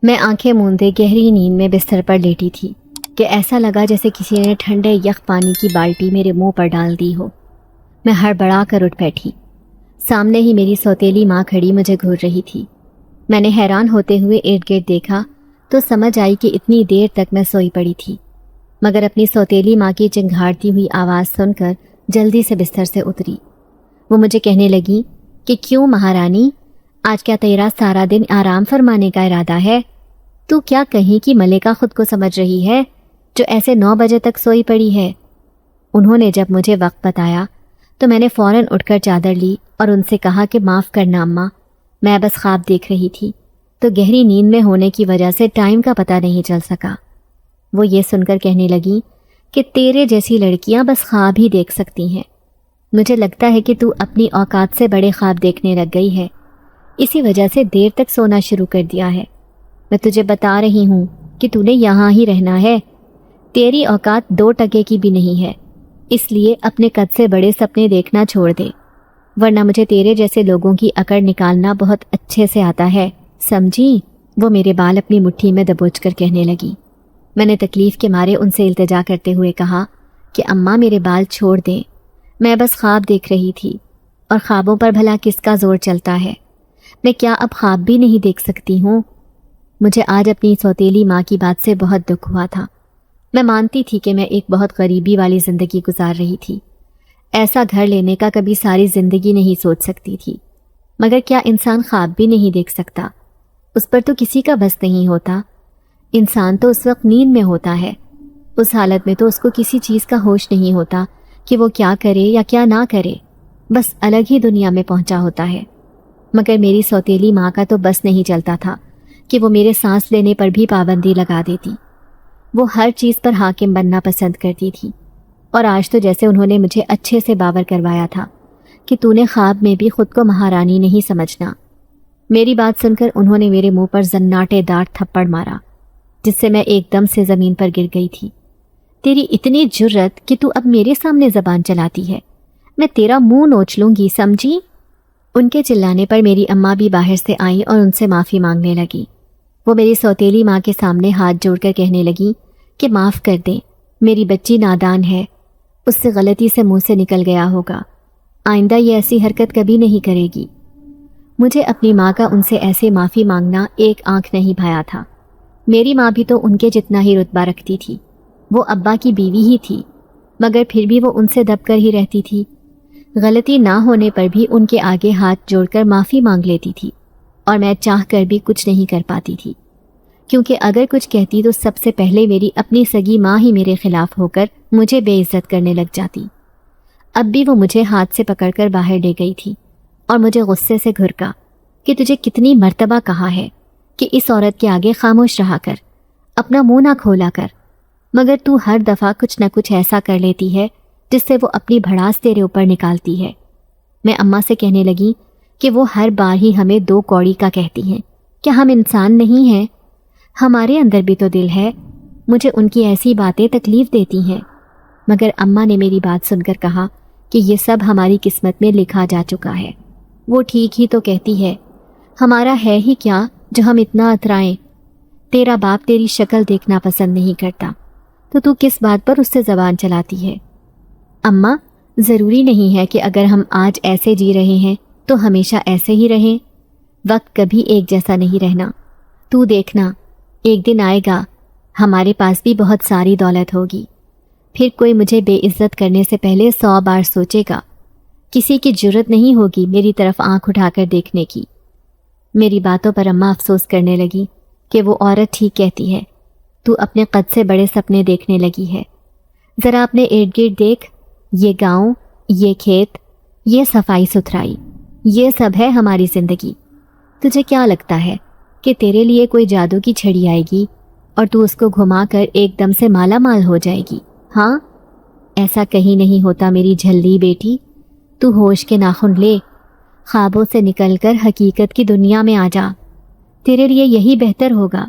میں آنکھیں موندے گہری نیند میں بستر پر لیٹی تھی کہ ایسا لگا جیسے کسی نے ٹھنڈے یخ پانی کی بالٹی میرے منہ پر ڈال دی ہو۔ میں ہڑبڑا کر اٹھ بیٹھی۔ سامنے ہی میری سوتیلی ماں کھڑی مجھے گھور رہی تھی۔ میں نے حیران ہوتے ہوئے ارد گرد دیکھا تو سمجھ آئی کہ اتنی دیر تک میں سوئی پڑی تھی، مگر اپنی سوتیلی ماں کی چنگھاڑتی ہوئی آواز سن کر جلدی سے بستر سے اتری۔ وہ مجھے کہنے لگی کہ کیوں مہارانی، آج کیا تیرا سارا دن آرام فرمانے کا ارادہ ہے؟ تو کیا کہیں کہ ملکہ خود کو سمجھ رہی ہے جو ایسے 9 بجے تک سوئی پڑی ہے؟ انہوں نے جب مجھے وقت بتایا تو میں نے فوراً اٹھ کر چادر لی اور ان سے کہا کہ معاف کرنا اماں، میں بس خواب دیکھ رہی تھی تو گہری نیند میں ہونے کی وجہ سے ٹائم کا پتہ نہیں چل سکا۔ وہ یہ سن کر کہنے لگی کہ تیرے جیسی لڑکیاں بس خواب ہی دیکھ سکتی ہیں، مجھے لگتا ہے کہ تو اپنی اوقات سے بڑے خواب دیکھنے لگ گئی ہے، اسی وجہ سے دیر تک سونا شروع کر دیا ہے۔ میں تجھے بتا رہی ہوں کہ تو نے یہاں ہی رہنا ہے، تیری اوقات 2 ٹکے کی بھی نہیں ہے، اس لیے اپنے قد سے بڑے سپنے دیکھنا چھوڑ دے، ورنہ مجھے تیرے جیسے لوگوں کی اکڑ نکالنا بہت اچھے سے آتا ہے، سمجھی؟ وہ میرے بال اپنی مٹھی میں دبوچ کر کہنے لگی۔ میں نے تکلیف کے مارے ان سے التجا کرتے ہوئے کہا کہ اماں میرے بال چھوڑ دیں، میں بس خواب دیکھ رہی تھی، اور خوابوں پر بھلا کس کا زور چلتا ہے؟ میں کیا اب خواب بھی نہیں دیکھ سکتی ہوں؟ مجھے آج اپنی سوتیلی ماں کی بات سے بہت دکھ ہوا تھا۔ میں مانتی تھی کہ میں ایک بہت غریبی والی زندگی گزار رہی تھی، ایسا گھر لینے کا کبھی ساری زندگی نہیں سوچ سکتی تھی، مگر کیا انسان خواب بھی نہیں دیکھ سکتا؟ اس پر تو کسی کا بس نہیں ہوتا، انسان تو اس وقت نیند میں ہوتا ہے، اس حالت میں تو اس کو کسی چیز کا ہوش نہیں ہوتا کہ وہ کیا کرے یا کیا نہ کرے، بس الگ ہی دنیا میں پہنچا ہوتا ہے۔ مگر میری سوتیلی ماں کا تو بس نہیں چلتا تھا کہ وہ میرے سانس لینے پر بھی پابندی لگا دیتی۔ وہ ہر چیز پر حاکم بننا پسند کرتی تھی، اور آج تو جیسے انہوں نے مجھے اچھے سے باور کروایا تھا کہ تو نے خواب میں بھی خود کو مہارانی نہیں سمجھنا۔ میری بات سن کر انہوں نے میرے منہ پر زناٹے دار تھپڑ مارا، جس سے میں ایک دم سے زمین پر گر گئی تھی۔ تیری اتنی جرت کہ تو اب میرے سامنے زبان چلاتی ہے، میں تیرا منہ نوچ لوں گی، سمجھی؟ ان کے چلانے پر میری اماں بھی باہر سے آئیں اور ان سے معافی مانگنے لگی۔ وہ میری سوتیلی ماں کے سامنے ہاتھ جوڑ کر کہنے لگی کہ معاف کر دیں، میری بچی نادان ہے، اس سے غلطی سے منہ سے نکل گیا ہوگا، آئندہ یہ ایسی حرکت کبھی نہیں کرے گی۔ مجھے اپنی ماں کا ان سے ایسے معافی مانگنا ایک آنکھ نہیں بھایا تھا۔ میری ماں بھی تو ان کے جتنا ہی رتبہ رکھتی تھی، وہ ابا کی بیوی ہی تھی، مگر پھر بھی وہ ان سے دب کر ہی رہتی تھی، غلطی نہ ہونے پر بھی ان کے آگے ہاتھ جوڑ کر معافی مانگ لیتی تھی، اور میں چاہ کر بھی کچھ نہیں کر پاتی تھی، کیونکہ اگر کچھ کہتی تو سب سے پہلے میری اپنی سگی ماں ہی میرے خلاف ہو کر مجھے بے عزت کرنے لگ جاتی۔ اب بھی وہ مجھے ہاتھ سے پکڑ کر باہر لے گئی تھی اور مجھے غصے سے گھرکا کہ تجھے کتنی مرتبہ کہا ہے کہ اس عورت کے آگے خاموش رہا کر، اپنا منہ نہ کھولا کر، مگر تو ہر دفعہ کچھ نہ کچھ ایسا کر لیتی ہے جس سے وہ اپنی بھڑاس تیرے اوپر نکالتی ہے۔ میں اماں سے کہنے لگی کہ وہ ہر بار ہی ہمیں 2 کوڑی کا کہتی ہیں، کیا ہم انسان نہیں ہیں؟ ہمارے اندر بھی تو دل ہے، مجھے ان کی ایسی باتیں تکلیف دیتی ہیں۔ مگر اماں نے میری بات سن کر کہا کہ یہ سب ہماری قسمت میں لکھا جا چکا ہے، وہ ٹھیک ہی تو کہتی ہے، ہمارا ہے ہی کیا جو ہم اتنا اترائیں؟ تیرا باپ تیری شکل دیکھنا پسند نہیں کرتا، تو کس بات پر اس سے زبان چلاتی ہے؟ اماں، ضروری نہیں ہے کہ اگر ہم آج ایسے جی رہے ہیں تو ہمیشہ ایسے ہی رہیں، وقت کبھی ایک جیسا نہیں رہنا، تو دیکھنا ایک دن آئے گا ہمارے پاس بھی بہت ساری دولت ہوگی، پھر کوئی مجھے بے عزت کرنے سے پہلے 100 بار سوچے گا، کسی کی جرت نہیں ہوگی میری طرف آنکھ اٹھا کر دیکھنے کی۔ میری باتوں پر اماں افسوس کرنے لگی کہ وہ عورت ٹھیک کہتی ہے، تو اپنے قد سے بڑے سپنے دیکھنے لگی ہے، ذرا اپنے ارد گرد دیکھ، یہ گاؤں، یہ کھیت، یہ صفائی ستھرائی، یہ سب ہے ہماری زندگی۔ تجھے کیا لگتا ہے کہ تیرے لیے کوئی جادو کی چھڑی آئے گی اور تو اس کو گھما کر ایک دم سے مالا مال ہو جائے گی؟ ہاں، ایسا کہیں نہیں ہوتا میری جھلی بیٹی، تو ہوش کے ناخن لے، خوابوں سے نکل کر حقیقت کی دنیا میں آ جا، تیرے لیے یہی بہتر ہوگا۔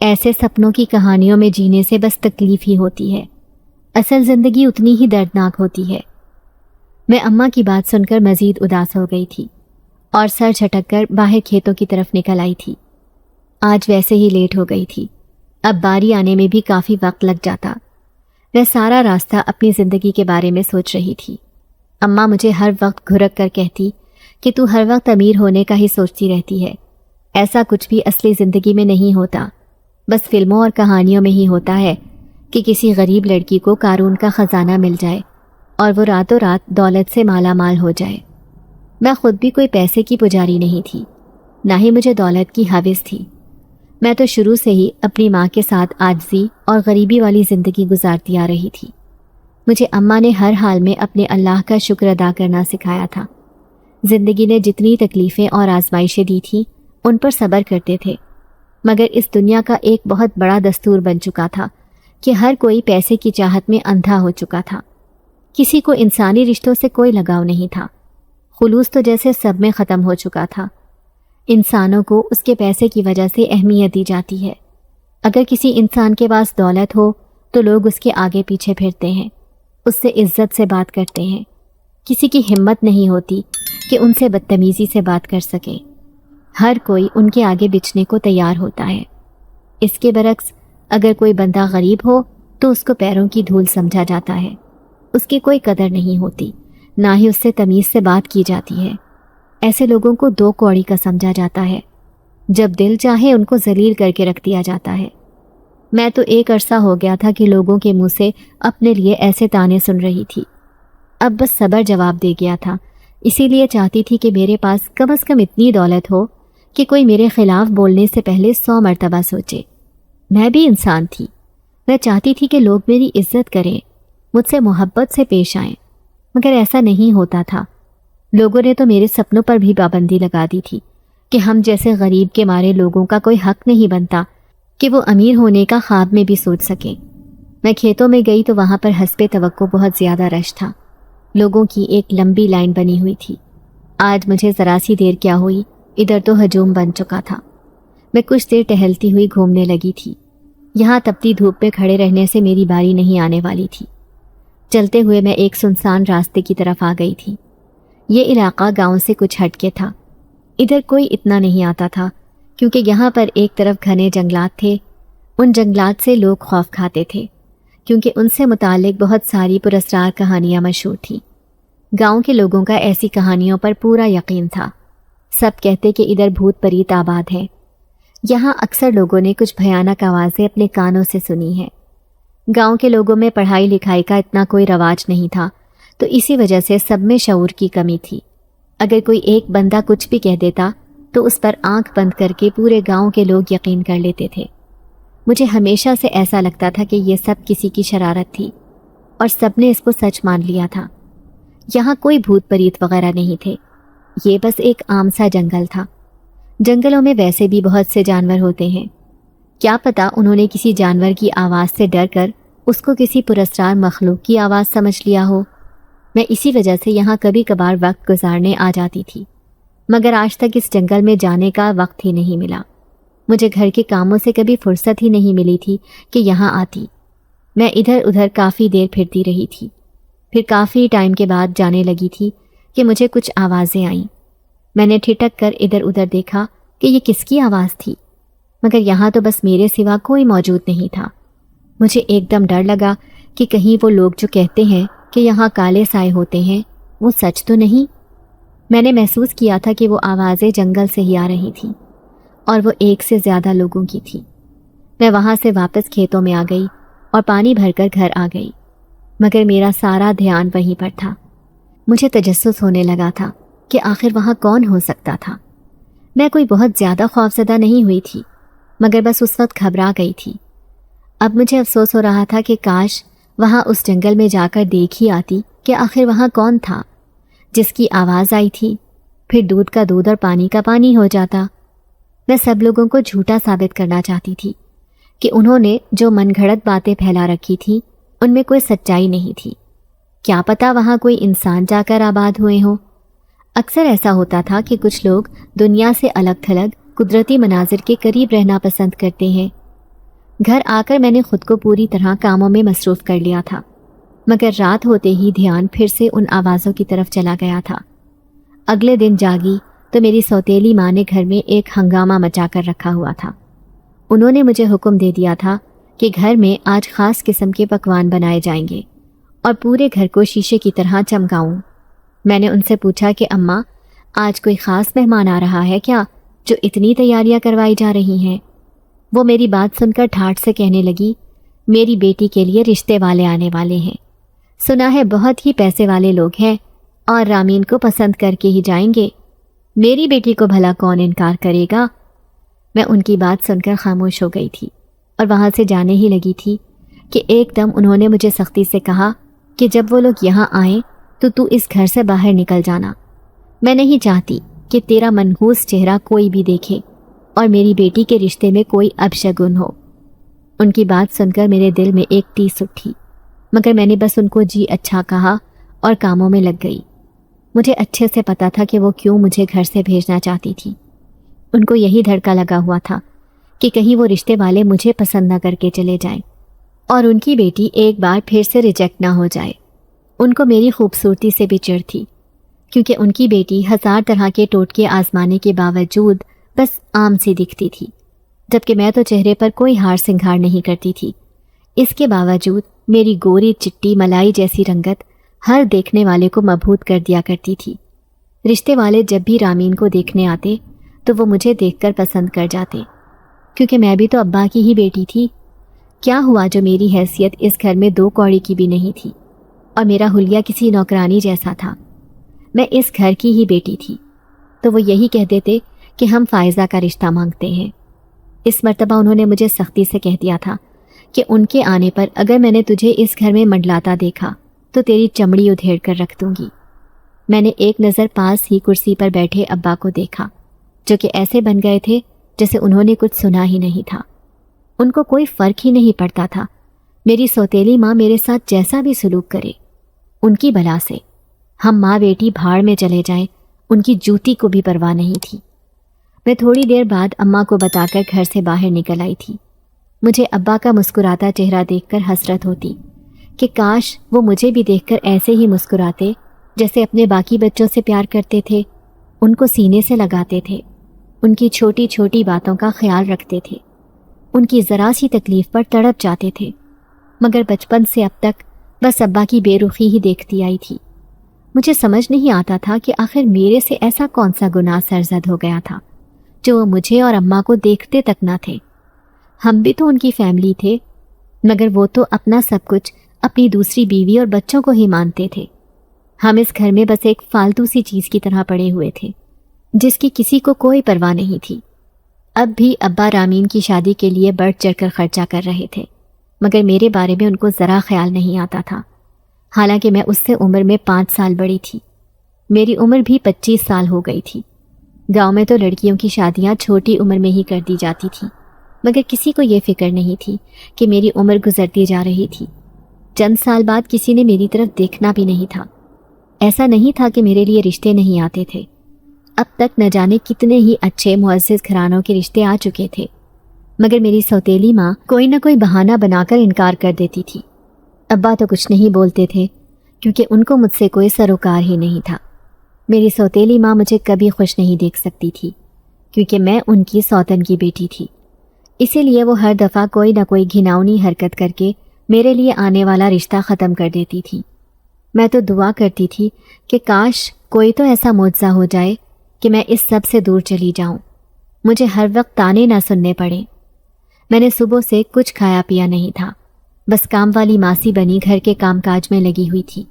ایسے سپنوں کی کہانیوں میں جینے سے بس تکلیف ہی ہوتی ہے، اصل زندگی اتنی ہی دردناک ہوتی ہے۔ میں اماں کی بات سن کر مزید اداس ہو گئی تھی اور سر جھٹک کر باہر کھیتوں کی طرف نکل آئی تھی۔ آج ویسے ہی لیٹ ہو گئی تھی، اب باری آنے میں بھی کافی وقت لگ جاتا۔ میں سارا راستہ اپنی زندگی کے بارے میں سوچ رہی تھی۔ اماں مجھے ہر وقت گھرک کر کہتی کہ تو ہر وقت امیر ہونے کا ہی سوچتی رہتی ہے، ایسا کچھ بھی اصلی زندگی میں نہیں ہوتا، بس فلموں اور کہانیوں میں ہی ہوتا ہے کہ کسی غریب لڑکی کو قارون کا خزانہ مل جائے اور وہ راتوں رات دولت سے مالا مال ہو جائے۔ میں خود بھی کوئی پیسے کی پجاری نہیں تھی، نہ ہی مجھے دولت کی ہوس تھی۔ میں تو شروع سے ہی اپنی ماں کے ساتھ عاجزی اور غریبی والی زندگی گزارتی آ رہی تھی۔ مجھے اماں نے ہر حال میں اپنے اللہ کا شکر ادا کرنا سکھایا تھا۔ زندگی نے جتنی تکلیفیں اور آزمائشیں دی تھیں ان پر صبر کرتے تھے، مگر اس دنیا کا ایک بہت بڑا دستور بن چکا تھا کہ ہر کوئی پیسے کی چاہت میں اندھا ہو چکا تھا۔ کسی کو انسانی رشتوں سے کوئی لگاؤ نہیں تھا، خلوص تو جیسے سب میں ختم ہو چکا تھا۔ انسانوں کو اس کے پیسے کی وجہ سے اہمیت دی جاتی ہے۔ اگر کسی انسان کے پاس دولت ہو تو لوگ اس کے آگے پیچھے پھرتے ہیں، اس سے عزت سے بات کرتے ہیں، کسی کی ہمت نہیں ہوتی کہ ان سے بدتمیزی سے بات کر سکے، ہر کوئی ان کے آگے بچنے کو تیار ہوتا ہے۔ اس کے برعکس اگر کوئی بندہ غریب ہو تو اس کو پیروں کی دھول سمجھا جاتا ہے، اس کی کوئی قدر نہیں ہوتی، نہ ہی اس سے تمیز سے بات کی جاتی ہے۔ ایسے لوگوں کو دو کوڑی کا سمجھا جاتا ہے، جب دل چاہے ان کو ذلیل کر کے رکھ دیا جاتا ہے۔ میں تو ایک عرصہ ہو گیا تھا کہ لوگوں کے منہ سے اپنے لیے ایسے تانے سن رہی تھی، اب بس صبر جواب دے گیا تھا، اسی لیے چاہتی تھی کہ میرے پاس کم از کم اتنی دولت ہو کہ کوئی میرے خلاف بولنے سے پہلے 100 مرتبہ سوچے۔ میں بھی انسان تھی، میں چاہتی تھی کہ لوگ میری عزت کریں، مجھ سے محبت سے پیش آئیں، مگر ایسا نہیں ہوتا تھا۔ لوگوں نے تو میرے سپنوں پر بھی پابندی لگا دی تھی کہ ہم جیسے غریب کے مارے لوگوں کا کوئی حق نہیں بنتا کہ وہ امیر ہونے کا خواب میں بھی سوچ سکیں۔ میں کھیتوں میں گئی تو وہاں پر حسب توقع بہت زیادہ رش تھا، لوگوں کی ایک لمبی لائن بنی ہوئی تھی۔ آج مجھے ذرا سی دیر کیا ہوئی، ادھر تو ہجوم بن چکا تھا۔ میں کچھ دیر ٹہلتی ہوئی گھومنے لگی تھی، یہاں تپتی دھوپ میں کھڑے رہنے سے میری باری نہیں آنے والی تھی۔ چلتے ہوئے میں ایک سنسان راستے کی طرف آ گئی تھی۔ یہ علاقہ گاؤں سے کچھ ہٹ کے تھا، ادھر کوئی اتنا نہیں آتا تھا کیونکہ یہاں پر ایک طرف گھنے جنگلات تھے۔ ان جنگلات سے لوگ خوف کھاتے تھے کیونکہ ان سے متعلق بہت ساری پراسرار کہانیاں مشہور تھیں۔ گاؤں کے لوگوں کا ایسی کہانیوں پر پورا یقین تھا، سب کہتے کہ ادھر بھوت پریت آباد ہے۔ یہاں اکثر لوگوں نے کچھ بھیانک آوازیں اپنے کانوں سے سنی ہیں۔ گاؤں کے لوگوں میں پڑھائی لکھائی کا اتنا کوئی رواج نہیں تھا، تو اسی وجہ سے سب میں شعور کی کمی تھی۔ اگر کوئی ایک بندہ کچھ بھی کہہ دیتا تو اس پر آنکھ بند کر کے پورے گاؤں کے لوگ یقین کر لیتے تھے۔ مجھے ہمیشہ سے ایسا لگتا تھا کہ یہ سب کسی کی شرارت تھی اور سب نے اس کو سچ مان لیا تھا۔ یہاں کوئی بھوت پریت وغیرہ نہیں تھے، یہ بس ایک عام سا جنگل تھا۔ جنگلوں میں ویسے بھی بہت سے جانور ہوتے ہیں، کیا پتہ انہوں نے کسی جانور کی آواز سے ڈر کر اس کو کسی پراسرار مخلوق کی آواز سمجھ لیا ہو۔ میں اسی وجہ سے یہاں کبھی کبھار وقت گزارنے آ جاتی تھی، مگر آج تک اس جنگل میں جانے کا وقت ہی نہیں ملا۔ مجھے گھر کے کاموں سے کبھی فرصت ہی نہیں ملی تھی کہ یہاں آتی۔ میں ادھر ادھر کافی دیر پھرتی رہی تھی، پھر کافی ٹائم کے بعد جانے لگی تھی کہ مجھے کچھ آوازیں آئیں۔ میں نے ٹھٹک کر ادھر ادھر دیکھا کہ یہ کس کی آواز تھی، مگر یہاں تو بس میرے سوا کوئی موجود نہیں تھا۔ مجھے ایک دم ڈر لگا کہ کہیں وہ لوگ جو کہتے ہیں کہ یہاں کالے سائے ہوتے ہیں وہ سچ تو نہیں۔ میں نے محسوس کیا تھا کہ وہ آوازیں جنگل سے ہی آ رہی تھیں اور وہ ایک سے زیادہ لوگوں کی تھی۔ میں وہاں سے واپس کھیتوں میں آ گئی اور پانی بھر کر گھر آ گئی، مگر میرا سارا دھیان وہیں پر تھا۔ مجھے تجسس ہونے لگا تھا کہ آخر وہاں کون ہو سکتا تھا۔ میں کوئی بہت زیادہ خوفزدہ نہیں ہوئی تھی، مگر بس اس وقت گھبرا گئی تھی۔ اب مجھے افسوس ہو رہا تھا کہ کاش وہاں اس جنگل میں جا کر دیکھ ہی آتی کہ آخر وہاں کون تھا جس کی آواز آئی تھی، پھر دودھ کا دودھ اور پانی کا پانی ہو جاتا۔ میں سب لوگوں کو جھوٹا ثابت کرنا چاہتی تھی کہ انہوں نے جو من گھڑت باتیں پھیلا رکھی تھیں ان میں کوئی سچائی نہیں تھی۔ کیا پتہ وہاں کوئی انسان جا کر آباد ہوئے ہوں۔ اکثر ایسا ہوتا تھا کہ کچھ لوگ دنیا سے الگ تھلگ قدرتی مناظر کے قریب رہنا پسند کرتے ہیں۔ گھر آ کر میں نے خود کو پوری طرح کاموں میں مصروف کر لیا تھا، مگر رات ہوتے ہی دھیان پھر سے ان آوازوں کی طرف چلا گیا تھا۔ اگلے دن جاگی تو میری سوتیلی ماں نے گھر میں ایک ہنگامہ مچا کر رکھا ہوا تھا۔ انہوں نے مجھے حکم دے دیا تھا کہ گھر میں آج خاص قسم کے پکوان بنائے جائیں گے اور پورے گھر کو شیشے کی طرح چمکاؤں۔ میں نے ان سے پوچھا کہ اماں، آج کوئی خاص مہمان آ رہا ہے کیا جو اتنی تیاریاں کروائی جا رہی ہیں؟ وہ میری بات سن کر ٹھاٹھ سے کہنے لگی، میری بیٹی کے لیے رشتے والے آنے والے ہیں، سنا ہے بہت ہی پیسے والے لوگ ہیں اور رامین کو پسند کر کے ہی جائیں گے، میری بیٹی کو بھلا کون انکار کرے گا؟ میں ان کی بات سن کر خاموش ہو گئی تھی اور وہاں سے جانے ہی لگی تھی کہ ایک دم انہوں نے مجھے سختی سے کہا کہ جب وہ لوگ یہاں آئیں تو اس گھر سے باہر نکل جانا، میں نہیں چاہتی کہ تیرا منحوس چہرہ کوئی بھی دیکھے اور میری بیٹی کے رشتے میں کوئی اپشگن ہو۔ ان کی بات سن کر میرے دل میں ایک ٹیس اٹھی، مگر میں نے بس ان کو جی اچھا کہا اور کاموں میں لگ گئی۔ مجھے اچھے سے پتا تھا کہ وہ کیوں مجھے گھر سے بھیجنا چاہتی تھی۔ ان کو یہی دھڑکا لگا ہوا تھا کہ کہیں وہ رشتے والے مجھے پسند نہ کر کے چلے جائیں اور ان کی بیٹی ایک بار پھر سے ریجیکٹ نہ ہو جائے۔ ان کو میری خوبصورتی سے بھی چڑ تھی، کیونکہ ان کی بیٹی ہزار طرح کے ٹوٹکے آزمانے کے باوجود بس عام سی دکھتی تھی، جبکہ میں تو چہرے پر کوئی ہار سنگھار نہیں کرتی تھی۔ اس کے باوجود میری گوری چٹی ملائی جیسی رنگت ہر دیکھنے والے کو مبہوت کر دیا کرتی تھی۔ رشتے والے جب بھی رامین کو دیکھنے آتے تو وہ مجھے دیکھ کر پسند کر جاتے، کیونکہ میں بھی تو ابا کی ہی بیٹی تھی۔ کیا ہوا جو میری حیثیت اس گھر میں دو کوڑی کی بھی نہیں تھی اور میرا حلیہ کسی نوکرانی جیسا تھا؟ میں اس گھر کی ہی بیٹی تھی، تو وہ یہی کہہ دیتے کہ ہم فائزہ کا رشتہ مانگتے ہیں۔ اس مرتبہ انہوں نے مجھے سختی سے کہہ دیا تھا کہ ان کے آنے پر اگر میں نے تجھے اس گھر میں منڈلاتا دیکھا تو تیری چمڑی ادھیڑ کر رکھ دوں گی۔ میں نے ایک نظر پاس ہی کرسی پر بیٹھے ابا کو دیکھا، جو کہ ایسے بن گئے تھے جیسے انہوں نے کچھ سنا ہی نہیں تھا۔ ان کو کوئی فرق ہی نہیں پڑتا تھا میری سوتیلی ماں میرے ساتھ جیسا بھی سلوک کرے، ان کی بلا سے ہم ماں بیٹی بھاڑ میں چلے جائیں، ان کی جوتی کو بھی پرواہ نہیں تھی۔ میں تھوڑی دیر بعد اماں کو بتا کر گھر سے باہر نکل آئی تھی۔ مجھے ابا کا مسکراتا چہرہ دیکھ کر حسرت ہوتی کہ کاش وہ مجھے بھی دیکھ کر ایسے ہی مسکراتے جیسے اپنے باقی بچوں سے پیار کرتے تھے، ان کو سینے سے لگاتے تھے، ان کی چھوٹی چھوٹی باتوں کا خیال رکھتے تھے، ان کی ذرا سی تکلیف پر تڑپ جاتے تھے۔ مگر بچپن سے اب تک بس ابا کی بے رخی ہی دیکھتی آئی تھی۔ مجھے سمجھ نہیں آتا تھا کہ آخر میرے سے ایسا کون سا گناہ سرزد ہو گیا تھا جو وہ مجھے اور اماں کو دیکھتے تک نہ تھے۔ ہم بھی تو ان کی فیملی تھے، مگر وہ تو اپنا سب کچھ اپنی دوسری بیوی اور بچوں کو ہی مانتے تھے۔ ہم اس گھر میں بس ایک فالتو سی چیز کی طرح پڑے ہوئے تھے جس کی کسی کو کوئی پرواہ نہیں تھی۔ اب بھی ابا رامین کی شادی کے لیے بڑھ چڑھ کر خرچہ کر رہے تھے، مگر میرے بارے میں ان کو ذرا خیال نہیں آتا تھا، حالانکہ میں اس سے عمر میں 5 سال بڑی تھی۔ میری عمر بھی 25 سال ہو گئی تھی۔ گاؤں میں تو لڑکیوں کی شادیاں چھوٹی عمر میں ہی کر دی جاتی تھیں، مگر کسی کو یہ فکر نہیں تھی کہ میری عمر گزرتی جا رہی تھی۔ چند سال بعد کسی نے میری طرف دیکھنا بھی نہیں تھا۔ ایسا نہیں تھا کہ میرے لیے رشتے نہیں آتے تھے، اب تک نہ جانے کتنے ہی اچھے معزز گھرانوں کے رشتے آ چکے تھے، مگر میری سوتیلی ماں کوئی نہ کوئی بہانہ بنا کر انکار کر دیتی تھی۔ ابا تو کچھ نہیں بولتے تھے کیونکہ ان کو مجھ سے کوئی سروکار ہی نہیں تھا۔ میری سوتیلی ماں مجھے کبھی خوش نہیں دیکھ سکتی تھی کیونکہ میں ان کی سوتن کی بیٹی تھی، اسی لیے وہ ہر دفعہ کوئی نہ کوئی گھناؤنی حرکت کر کے میرے لیے آنے والا رشتہ ختم کر دیتی تھی۔ میں تو دعا کرتی تھی کہ کاش کوئی تو ایسا معجزہ ہو جائے کہ میں اس سب سے دور چلی جاؤں، مجھے ہر وقت تانے نہ سننے پڑے۔ میں نے صبح سے کچھ کھایا پیا نہیں تھا، بس کام والی ماسی بنی گھر کے کام کاج میں لگی ہوئی تھی،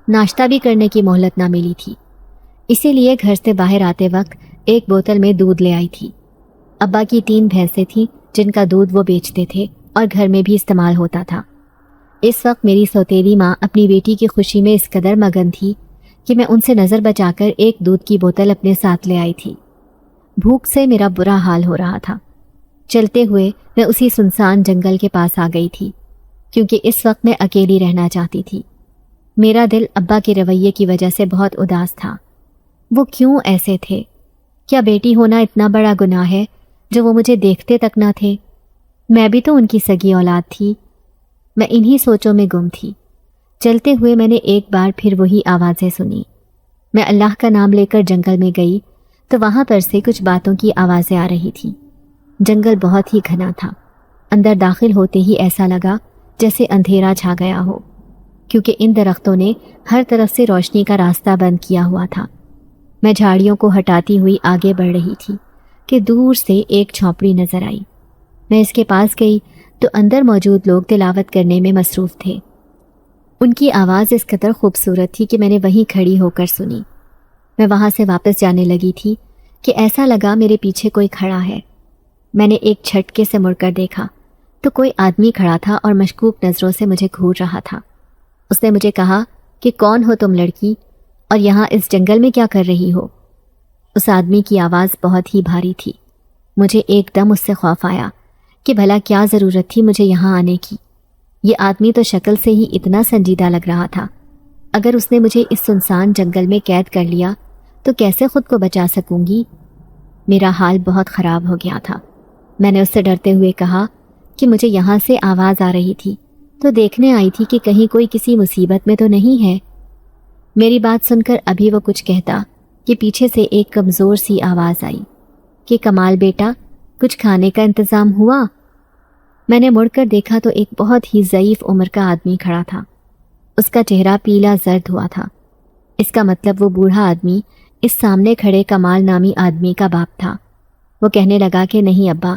ناشتہ بھی کرنے کی مہلت نہ ملی تھی، اسی لیے گھر سے باہر آتے وقت ایک بوتل میں دودھ لے آئی تھی۔ ابا کی 3 بھینسیں تھیں جن کا دودھ وہ بیچتے تھے اور گھر میں بھی استعمال ہوتا تھا۔ اس وقت میری سوتیلی ماں اپنی بیٹی کی خوشی میں اس قدر مگن تھی کہ میں ان سے نظر بچا کر ایک دودھ کی بوتل اپنے ساتھ لے آئی تھی۔ بھوک سے میرا برا حال ہو رہا تھا۔ چلتے ہوئے میں اسی سنسان جنگل کے پاس آ گئی تھی کیونکہ اس وقت میں اکیلی رہنا چاہتی تھی۔ میرا دل ابا کے رویے کی وجہ سے بہت اداس تھا۔ وہ کیوں ایسے تھے؟ کیا بیٹی ہونا اتنا بڑا گناہ ہے جو وہ مجھے دیکھتے تک نہ تھے؟ میں بھی تو ان کی سگی اولاد تھی۔ میں انہی سوچوں میں گم تھی۔ چلتے ہوئے میں نے ایک بار پھر وہی آوازیں سنی۔ میں اللہ کا نام لے کر جنگل میں گئی تو وہاں پر سے کچھ باتوں کی آوازیں آ رہی تھیں۔ جنگل بہت ہی گھنا تھا. اندر داخل ہوتے ہی ایسا لگا جیسے اندھیرا چھا گیا ہو، کیونکہ ان درختوں نے ہر طرف سے روشنی کا راستہ بند کیا ہوا تھا. میں جھاڑیوں کو ہٹاتی ہوئی آگے بڑھ رہی تھی کہ دور سے ایک جھونپڑی نظر آئی. میں اس کے پاس گئی تو اندر موجود لوگ تلاوت کرنے میں مصروف تھے. ان کی آواز اس قدر خوبصورت تھی کہ میں نے وہیں کھڑی ہو کر سنی. میں وہاں سے واپس جانے لگی تھی کہ ایسا لگا میرے پیچھے کوئی کھڑا ہے. میں نے ایک جھٹکے سے مڑ کر دیکھا تو کوئی آدمی کھڑا تھا اور مشکوک نظروں سے مجھے گھور رہا تھا. اس نے مجھے کہا کہ کون ہو تم لڑکی، اور یہاں اس جنگل میں کیا کر رہی ہو؟ اس آدمی کی آواز بہت ہی بھاری تھی. مجھے ایک دم اس سے خوف آیا کہ بھلا کیا ضرورت تھی مجھے یہاں آنے کی. یہ آدمی تو شکل سے ہی اتنا سنجیدہ لگ رہا تھا. اگر اس نے مجھے اس سنسان جنگل میں قید کر لیا تو کیسے خود کو بچا سکوں گی؟ میرا حال بہت خراب ہو گیا تھا. میں نے اس سے ڈرتے ہوئے کہا کہ مجھے یہاں سے آواز آ رہی تھی تو دیکھنے آئی تھی کہ کہیں کوئی کسی مصیبت میں تو نہیں ہے. میری بات سن کر ابھی وہ کچھ کہتا کہ پیچھے سے ایک کمزور سی آواز آئی کہ کمال بیٹا، کچھ کھانے کا انتظام ہوا؟ میں نے مڑ کر دیکھا تو ایک بہت ہی ضعیف عمر کا آدمی کھڑا تھا. اس کا چہرہ پیلا زرد ہوا تھا. اس کا مطلب وہ بوڑھا آدمی اس سامنے کھڑے کمال نامی آدمی کا باپ تھا. وہ کہنے لگا کہ نہیں ابا،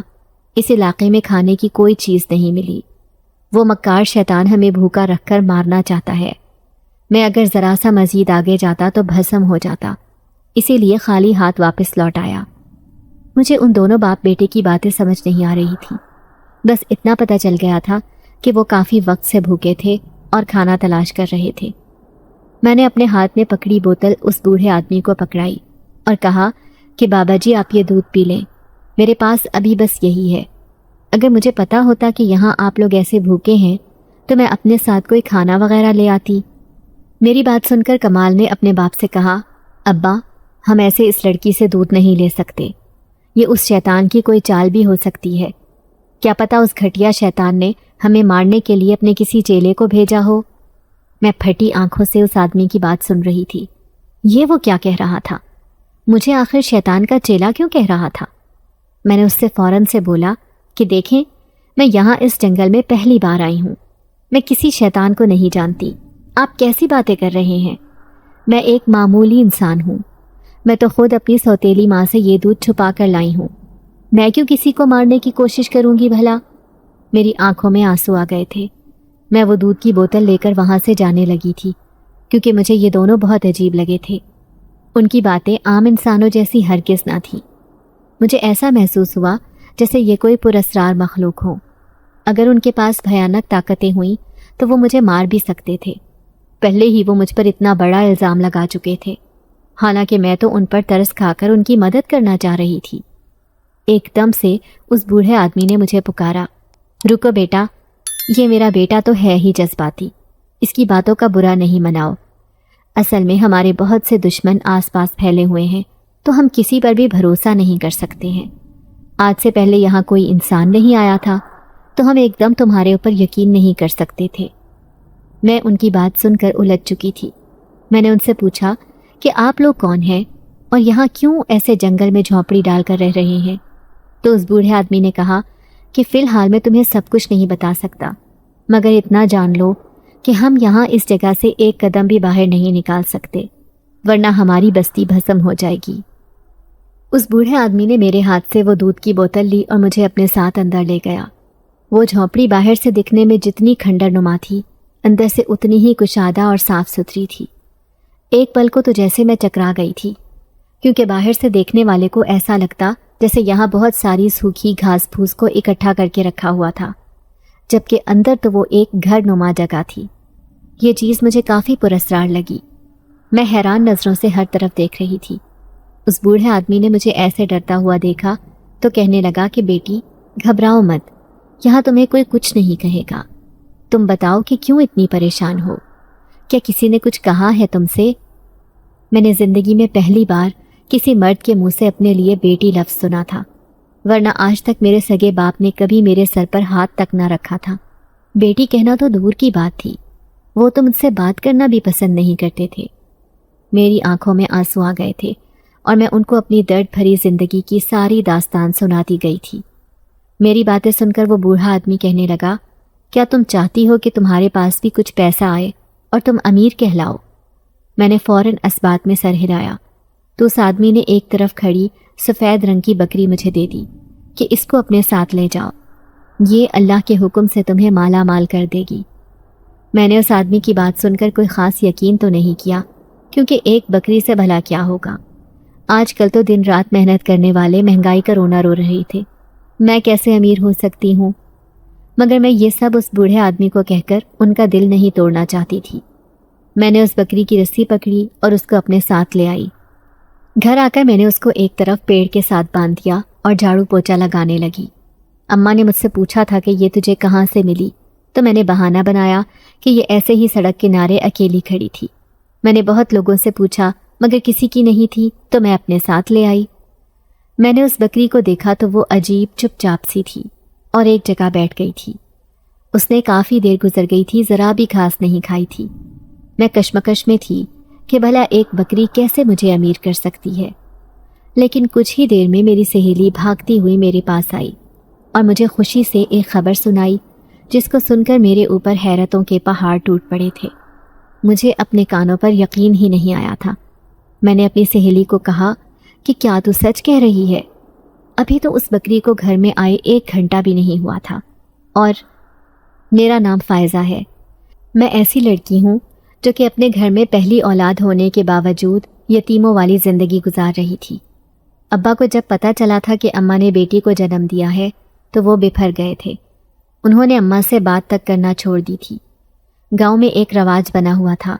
اس علاقے میں کھانے کی کوئی چیز نہیں ملی. وہ مکار شیطان ہمیں بھوکا رکھ کر مارنا چاہتا ہے. میں اگر ذرا سا مزید آگے جاتا تو بھسم ہو جاتا، اسی لیے خالی ہاتھ واپس لوٹ آیا. مجھے ان دونوں باپ بیٹے کی باتیں سمجھ نہیں آ رہی تھی. بس اتنا پتہ چل گیا تھا کہ وہ کافی وقت سے بھوکے تھے اور کھانا تلاش کر رہے تھے. میں نے اپنے ہاتھ میں پکڑی بوتل اس بوڑھے آدمی کو پکڑائی اور کہا کہ بابا جی آپ یہ دودھ پی لیں، میرے پاس ابھی بس یہی ہے. اگر مجھے پتا ہوتا کہ یہاں آپ لوگ ایسے بھوکے ہیں تو میں اپنے ساتھ کوئی کھانا وغیرہ لے آتی. میری بات سن کر کمال نے اپنے باپ سے کہا ابا، ہم ایسے اس لڑکی سے دودھ نہیں لے سکتے. یہ اس شیطان کی کوئی چال بھی ہو سکتی ہے. کیا پتا اس گھٹیا شیطان نے ہمیں مارنے کے لیے اپنے کسی چیلے کو بھیجا ہو. میں پھٹی آنکھوں سے اس آدمی کی بات سن رہی تھی. یہ وہ کیا کہہ رہا تھا؟ مجھے آخر شیطان کا چیلا کیوں کہہ رہا تھا؟ میں نے اس سے فوراً سے بولا کہ دیکھیں، میں یہاں اس جنگل میں پہلی بار آئی ہوں. میں کسی شیطان کو نہیں جانتی. آپ کیسی باتیں کر رہے ہیں؟ میں ایک معمولی انسان ہوں. میں تو خود اپنی سوتیلی ماں سے یہ دودھ چھپا کر لائی ہوں. میں کیوں کسی کو مارنے کی کوشش کروں گی بھلا؟ میری آنکھوں میں آنسو آ گئے تھے. میں وہ دودھ کی بوتل لے کر وہاں سے جانے لگی تھی کیونکہ مجھے یہ دونوں بہت عجیب لگے تھے. ان کی باتیں عام انسانوں جیسی ہرگز نہ تھیں. مجھے ایسا محسوس ہوا جیسے یہ کوئی پراسرار مخلوق ہوں. اگر ان کے پاس بھیانک طاقتیں ہوئیں تو وہ مجھے مار بھی سکتے تھے. پہلے ہی وہ مجھ پر اتنا بڑا الزام لگا چکے تھے، حالانکہ میں تو ان پر ترس کھا کر ان کی مدد کرنا چاہ رہی تھی. ایک دم سے اس بوڑھے آدمی نے مجھے پکارا، رکو بیٹا، یہ میرا بیٹا تو ہے ہی جذباتی، اس کی باتوں کا برا نہیں مناؤ. اصل میں ہمارے بہت سے دشمن آس پاس پھیلے ہوئے ہیں تو ہم کسی پر بھی بھروسہ نہیں کر سکتے ہیں. آج سے پہلے یہاں کوئی انسان نہیں آیا تھا تو ہم ایک دم تمہارے اوپر یقین نہیں کر سکتے تھے. میں ان کی بات سن کر الجھ چکی تھی. میں نے ان سے پوچھا کہ آپ لوگ کون ہیں اور یہاں کیوں ایسے جنگل میں جھونپڑی ڈال کر رہ رہے ہیں؟ تو اس بوڑھے آدمی نے کہا کہ فی الحال میں تمہیں سب کچھ نہیں بتا سکتا، مگر اتنا جان لو کہ ہم یہاں اس جگہ سے ایک قدم بھی باہر نہیں نکال سکتے، ورنہ ہماری بستی بھسم ہو جائے گی. اس بوڑھے آدمی نے میرے ہاتھ سے وہ دودھ کی بوتل لی اور مجھے اپنے ساتھ اندر لے گیا. وہ جھونپڑی باہر سے دکھنے میں جتنی کھنڈر نما تھی، اندر سے اتنی ہی کشادہ اور صاف ستھری تھی. ایک پل کو تو جیسے میں چکرا گئی تھی، کیونکہ باہر سے دیکھنے والے کو ایسا لگتا جیسے یہاں بہت ساری سوکھی گھاس پھوس کو اکٹھا کر کے رکھا ہوا تھا، جبکہ اندر تو وہ ایک گھر نما جگہ تھی. یہ چیز مجھے کافی پراسرار لگی. میں حیران نظروں سے ہر طرف دیکھ رہی تھی. اس بوڑھے آدمی نے مجھے ایسے ڈرتا ہوا دیکھا تو کہنے لگا کہ بیٹی گھبراؤ مت، یہاں تمہیں کوئی کچھ نہیں کہے گا. تم بتاؤ کہ کیوں اتنی پریشان ہو؟ کیا کسی نے کچھ کہا ہے تم سے؟ میں نے زندگی میں پہلی بار کسی مرد کے منہ سے اپنے لیے بیٹی لفظ سنا تھا، ورنہ آج تک میرے سگے باپ نے کبھی میرے سر پر ہاتھ تک نہ رکھا تھا. بیٹی کہنا تو دور کی بات تھی، وہ تو مجھ سے بات کرنا بھی پسند نہیں کرتے تھے. میری آنکھوں میں آنسو آ گئے تھے اور میں ان کو اپنی درد بھری زندگی کی ساری داستان سناتی گئی تھی. میری باتیں سن کر وہ بوڑھا آدمی کہنے لگا، کیا تم چاہتی ہو کہ تمہارے پاس بھی کچھ پیسہ آئے اور تم امیر کہلاؤ؟ میں نے فوراً اسبات میں سر ہلایا تو اس آدمی نے ایک طرف کھڑی سفید رنگ کی بکری مجھے دے دی کہ اس کو اپنے ساتھ لے جاؤ، یہ اللہ کے حکم سے تمہیں مالا مال کر دے گی۔ میں نے اس آدمی کی بات سن کر کوئی خاص یقین تو نہیں کیا، کیونکہ ایک بکری سے بھلا کیا ہوگا۔ آج کل تو دن رات محنت کرنے والے مہنگائی کا رونا رو رہے تھے، میں کیسے امیر ہو سکتی ہوں؟ مگر میں یہ سب اس بوڑھے آدمی کو کہہ کر ان کا دل نہیں توڑنا چاہتی تھی۔ میں نے اس بکری کی رسی پکڑی اور اس کو اپنے ساتھ لے آئی۔ گھر آ کر میں نے اس کو ایک طرف پیڑ کے ساتھ باندھ دیا اور جھاڑو پوچھا لگانے لگی۔ اماں نے مجھ سے پوچھا تھا کہ یہ تجھے کہاں سے ملی، تو میں نے بہانہ بنایا کہ یہ ایسے ہی سڑک کنارے اکیلی کھڑی تھی۔ میں نے بہت لوگوں سے پوچھا مگر کسی کی نہیں تھی، تو میں اپنے ساتھ لے آئی۔ میں نے اس بکری کو دیکھا تو وہ عجیب چپ چاپ سی تھی اور ایک جگہ بیٹھ گئی تھی۔ اس نے کافی دیر گزر گئی تھی، ذرا بھی گھاس نہیں کھائی تھی۔ میں کشمکش میں تھی کہ بھلا ایک بکری کیسے مجھے امیر کر سکتی ہے، لیکن کچھ ہی دیر میں میری سہیلی بھاگتی ہوئی میرے پاس آئی اور مجھے خوشی سے ایک خبر سنائی، جس کو سن کر میرے اوپر حیرتوں کے پہاڑ ٹوٹ پڑے تھے۔ مجھے اپنے کانوں پر یقین ہی نہیں آیا تھا۔ میں نے اپنی سہیلی کو کہا کہ کیا تو سچ کہہ رہی ہے؟ ابھی تو اس بکری کو گھر میں آئے 1 گھنٹہ بھی نہیں ہوا تھا، اور میرا نام فائزہ ہے۔ میں ایسی لڑکی ہوں جو کہ اپنے گھر میں پہلی اولاد ہونے کے باوجود یتیموں والی زندگی گزار رہی تھی۔ ابا کو جب پتہ چلا تھا کہ اماں نے بیٹی کو جنم دیا ہے تو وہ بپھر گئے تھے۔ انہوں نے اماں سے بات تک کرنا چھوڑ دی تھی۔ گاؤں میں ایک رواج بنا ہوا تھا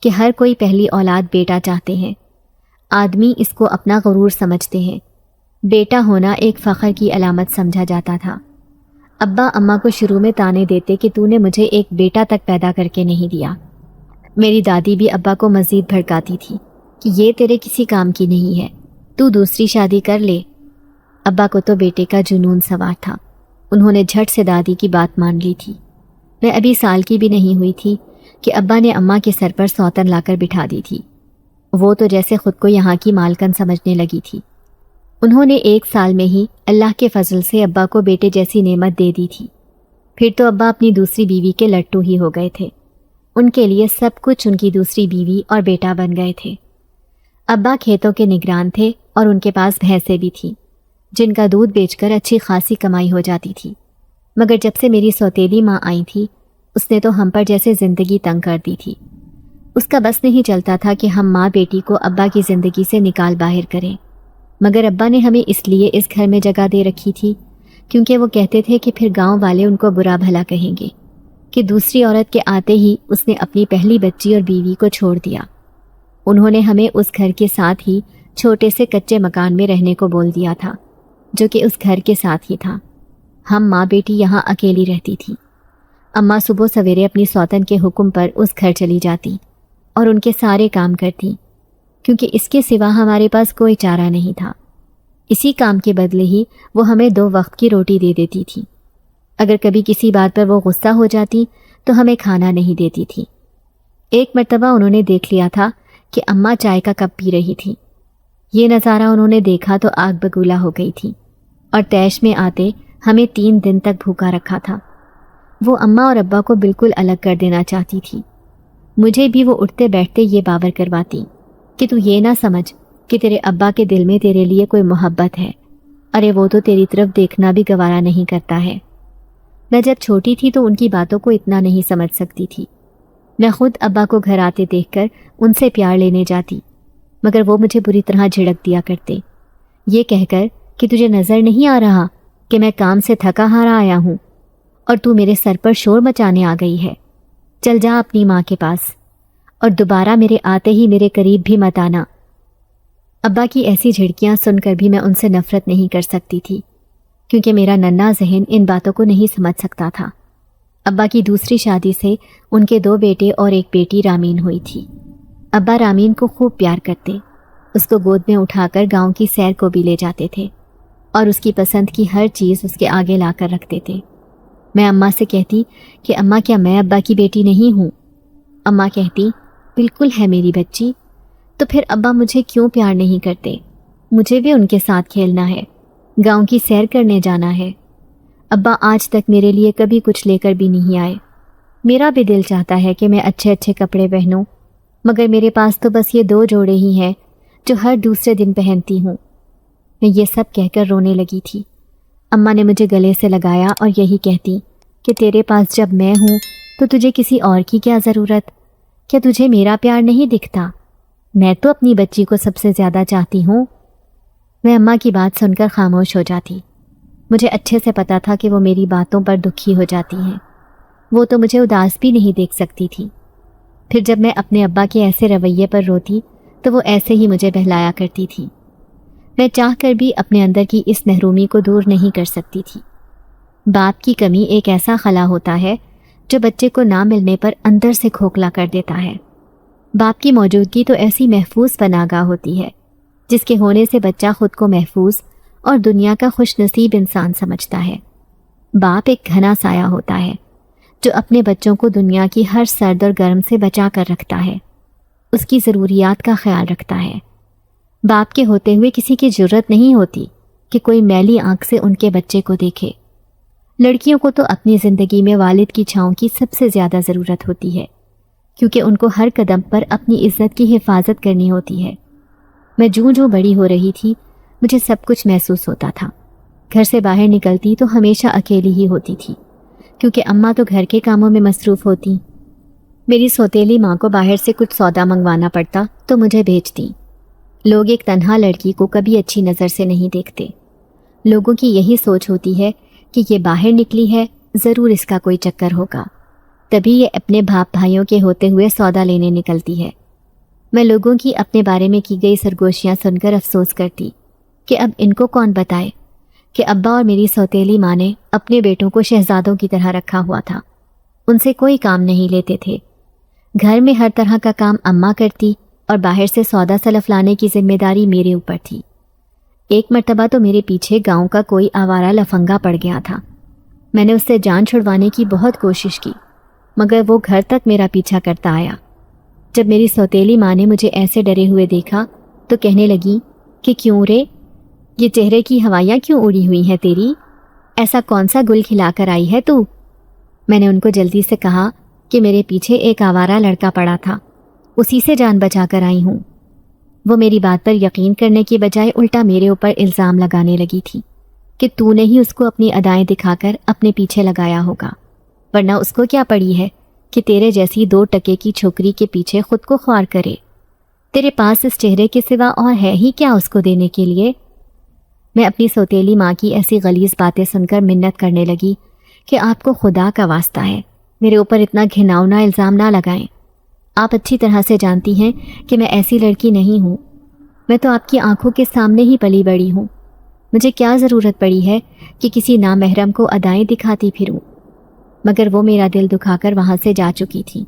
کہ ہر کوئی پہلی اولاد بیٹا چاہتے ہیں۔ آدمی اس کو اپنا غرور سمجھتے ہیں۔ بیٹا ہونا ایک فخر کی علامت سمجھا جاتا تھا۔ ابا اماں کو شروع میں تانے دیتے کہ تو نے مجھے ایک بیٹا تک پیدا کر کے نہیں دیا۔ میری دادی بھی ابا کو مزید بھڑکاتی تھی کہ یہ تیرے کسی کام کی نہیں ہے، تو دوسری شادی کر لے۔ ابا کو تو بیٹے کا جنون سوار تھا۔ انہوں نے جھٹ سے دادی کی بات مان لی تھی۔ میں ابھی سال کی بھی نہیں ہوئی تھی کہ ابا نے اماں کے سر پر سوتن لا کر بٹھا دی تھی۔ وہ تو جیسے خود کو یہاں کی مالکن سمجھنے لگی تھی۔ انہوں نے 1 سال میں ہی اللہ کے فضل سے ابا کو بیٹے جیسی نعمت دے دی تھی۔ پھر تو ابا اپنی دوسری بیوی کے لٹو ہی ہو گئے تھے۔ ان کے لیے سب کچھ ان کی دوسری بیوی اور بیٹا بن گئے تھے۔ ابا کھیتوں کے نگران تھے اور ان کے پاس بھینسیں بھی تھیں، جن کا دودھ بیچ کر اچھی خاصی کمائی ہو جاتی تھی۔ مگر جب سے میری سوتیلی ماں آئی تھی، اس نے تو ہم پر جیسے زندگی تنگ کر دی تھی۔ اس کا بس نہیں چلتا تھا کہ ہم ماں بیٹی کو ابا کی زندگی سے نکال باہر کریں۔ مگر ابا نے ہمیں اس لیے اس گھر میں جگہ دے رکھی تھی کیونکہ وہ کہتے تھے کہ پھر گاؤں والے ان کو برا بھلا کہیں گے کہ دوسری عورت کے آتے ہی اس نے اپنی پہلی بچی اور بیوی کو چھوڑ دیا۔ انہوں نے ہمیں اس گھر کے ساتھ ہی چھوٹے سے کچے مکان میں رہنے کو بول دیا تھا، جو کہ اس گھر کے ساتھ ہی تھا۔ ہم ماں بیٹی یہاں اکیلی رہتی تھی۔ اماں صبح سویرے اپنی سوتن کے حکم پر اس گھر چلی جاتی اور ان کے سارے کام کرتی، کیونکہ اس کے سوا ہمارے پاس کوئی چارہ نہیں تھا۔ اسی کام کے بدلے ہی وہ ہمیں 2 وقت کی روٹی دے دیتی تھی۔ اگر کبھی کسی بات پر وہ غصہ ہو جاتی تو ہمیں کھانا نہیں دیتی تھی۔ ایک مرتبہ انہوں نے دیکھ لیا تھا کہ اماں چائے کا کپ پی رہی تھی۔ یہ نظارہ انہوں نے دیکھا تو آگ بگولا ہو گئی تھی اور تیش میں آتے ہمیں 3 دن تک بھوکا رکھا تھا۔ وہ اماں اور ابا کو بالکل الگ کر دینا چاہتی تھی۔ مجھے بھی وہ اٹھتے بیٹھتے یہ باور کرواتی کہ تو یہ نہ سمجھ کہ تیرے ابا کے دل میں تیرے لیے کوئی محبت ہے، ارے وہ تو تیری طرف دیکھنا بھی گوارا نہیں کرتا ہے۔ میں جب چھوٹی تھی تو ان کی باتوں کو اتنا نہیں سمجھ سکتی تھی۔ میں خود ابا کو گھر آتے دیکھ کر ان سے پیار لینے جاتی، مگر وہ مجھے بری طرح جھڑک دیا کرتے، یہ کہہ کر کہ تجھے نظر نہیں آ رہا کہ میں کام سے تھکا ہارا آیا ہوں اور تو میرے سر پر شور مچانے آ گئی ہے۔ چل جا اپنی ماں کے پاس اور دوبارہ میرے آتے ہی میرے قریب بھی مت آنا۔ ابا کی ایسی جھڑکیاں سن کر بھی میں ان سے نفرت نہیں کر سکتی تھی، کیونکہ میرا ننھا ذہن ان باتوں کو نہیں سمجھ سکتا تھا۔ ابا کی دوسری شادی سے ان کے 2 بیٹے اور ایک بیٹی رامین ہوئی تھی۔ ابا رامین کو خوب پیار کرتے، اس کو گود میں اٹھا کر گاؤں کی سیر کو بھی لے جاتے تھے اور اس کی پسند کی ہر چیز اس کے آگے لا کر رکھتے تھے۔ میں اماں سے کہتی کہ اماں کیا میں ابا کی بیٹی نہیں ہوں؟ اماں کہتی بالکل ہے میری بچی، تو پھر ابا مجھے کیوں پیار نہیں کرتے؟ مجھے بھی ان کے ساتھ کھیلنا ہے، گاؤں کی سیر کرنے جانا ہے۔ ابا آج تک میرے لیے کبھی کچھ لے کر بھی نہیں آئے۔ میرا بھی دل چاہتا ہے کہ میں اچھے اچھے کپڑے پہنوں، مگر میرے پاس تو بس یہ 2 جوڑے ہی ہیں جو ہر دوسرے دن پہنتی ہوں۔ میں یہ سب کہہ کر رونے لگی تھی۔ اماں نے مجھے گلے سے لگایا اور یہی کہتی کہ تیرے پاس جب میں ہوں تو تجھے کسی اور کی کیا ضرورت؟ کیا تجھے میرا پیار نہیں دکھتا؟ میں تو اپنی بچی کو سب سے زیادہ چاہتی ہوں۔ میں اماں کی بات سن کر خاموش ہو جاتی۔ مجھے اچھے سے پتا تھا کہ وہ میری باتوں پر دکھی ہو جاتی ہیں۔ وہ تو مجھے اداس بھی نہیں دیکھ سکتی تھی۔ پھر جب میں اپنے ابا کے ایسے رویے پر روتی تو وہ ایسے ہی مجھے بہلایا کرتی تھی۔ میں چاہ کر بھی اپنے اندر کی اس محرومی کو دور نہیں کر سکتی تھی۔ باپ کی کمی ایک ایسا خلا ہوتا ہے جو بچے کو نہ ملنے پر اندر سے کھوکھلا کر دیتا ہے۔ باپ کی موجودگی تو ایسی محفوظ پناہگاہ ہوتی ہے جس کے ہونے سے بچہ خود کو محفوظ اور دنیا کا خوش نصیب انسان سمجھتا ہے۔ باپ ایک گھنا سایہ ہوتا ہے جو اپنے بچوں کو دنیا کی ہر سرد اور گرم سے بچا کر رکھتا ہے، اس کی ضروریات کا خیال رکھتا ہے۔ باپ کے ہوتے ہوئے کسی کی جرت نہیں ہوتی کہ کوئی میلی آنکھ سے ان کے بچے کو دیکھے۔ لڑکیوں کو تو اپنی زندگی میں والد کی چھاؤں کی سب سے زیادہ ضرورت ہوتی ہے، کیونکہ ان کو ہر قدم پر اپنی عزت کی حفاظت کرنی ہوتی ہے۔ میں جوں بڑی ہو رہی تھی مجھے سب کچھ محسوس ہوتا تھا۔ گھر سے باہر نکلتی تو ہمیشہ اکیلی ہی ہوتی تھی، کیونکہ اماں تو گھر کے کاموں میں مصروف ہوتی۔ میری سوتیلی ماں کو باہر سے کچھ سودا منگوانا پڑتا تو مجھے بھیجتی۔ لوگ ایک تنہا لڑکی کو کبھی اچھی نظر سے نہیں دیکھتے۔ لوگوں کی یہی سوچ ہوتی ہے کہ یہ باہر نکلی ہے، ضرور اس کا کوئی چکر ہوگا، تبھی یہ اپنے باپ بھائیوں کے ہوتے ہوئے سودا لینے نکلتی ہے۔ میں لوگوں کی اپنے بارے میں کی گئی سرگوشیاں سن کر افسوس کرتی کہ اب ان کو کون بتائے کہ ابا اور میری سوتیلی ماں نے اپنے بیٹوں کو شہزادوں کی طرح رکھا ہوا تھا۔ ان سے کوئی کام نہیں لیتے تھے۔ گھر میں ہر طرح کا کام اماں کرتی اور باہر سے سودا سلف لانے کی ذمہ داری میرے اوپر تھی۔ ایک مرتبہ تو میرے پیچھے گاؤں کا کوئی آوارہ لفنگا پڑ گیا تھا۔ میں نے اس سے جان چھڑوانے کی بہت کوشش کی، مگر وہ گھر تک میرا پیچھا کرتا آیا۔ جب میری سوتیلی ماں نے مجھے ایسے ڈرے ہوئے دیکھا تو کہنے لگی کہ کیوں رے، یہ چہرے کی ہوائیاں کیوں اڑی ہوئی ہیں تیری؟ ایسا کون سا گل کھلا کر آئی ہے تو؟ میں نے ان کو جلدی سے کہا کہ میرے پیچھے ایک آوارہ لڑکا پڑا تھا، اسی سے جان بچا کر آئی ہوں۔ وہ میری بات پر یقین کرنے کی بجائے الٹا میرے اوپر الزام لگانے لگی تھی کہ تو نے ہی اس کو اپنی ادائیں دکھا کر اپنے پیچھے لگایا ہوگا، ورنہ اس کو کیا پڑی ہے کہ تیرے جیسی 2 ٹکے کی چھوکری کے پیچھے خود کو خوار کرے؟ تیرے پاس اس چہرے کے سوا اور ہے ہی کیا اس کو دینے کے لیے؟ میں اپنی سوتیلی ماں کی ایسی غلیظ باتیں سن کر منت کرنے لگی کہ آپ کو خدا کا واسطہ ہے میرے اوپر اتنا گھناؤنا الزام نہ لگائیں۔ آپ اچھی طرح سے جانتی ہیں کہ میں ایسی لڑکی نہیں ہوں۔ میں تو آپ کی آنکھوں کے سامنے ہی پلی بڑی ہوں۔ مجھے کیا ضرورت پڑی ہے کہ کسی نامحرم کو ادائیں دکھاتی پھروں؟ مگر وہ میرا دل دکھا کر وہاں سے جا چکی تھی۔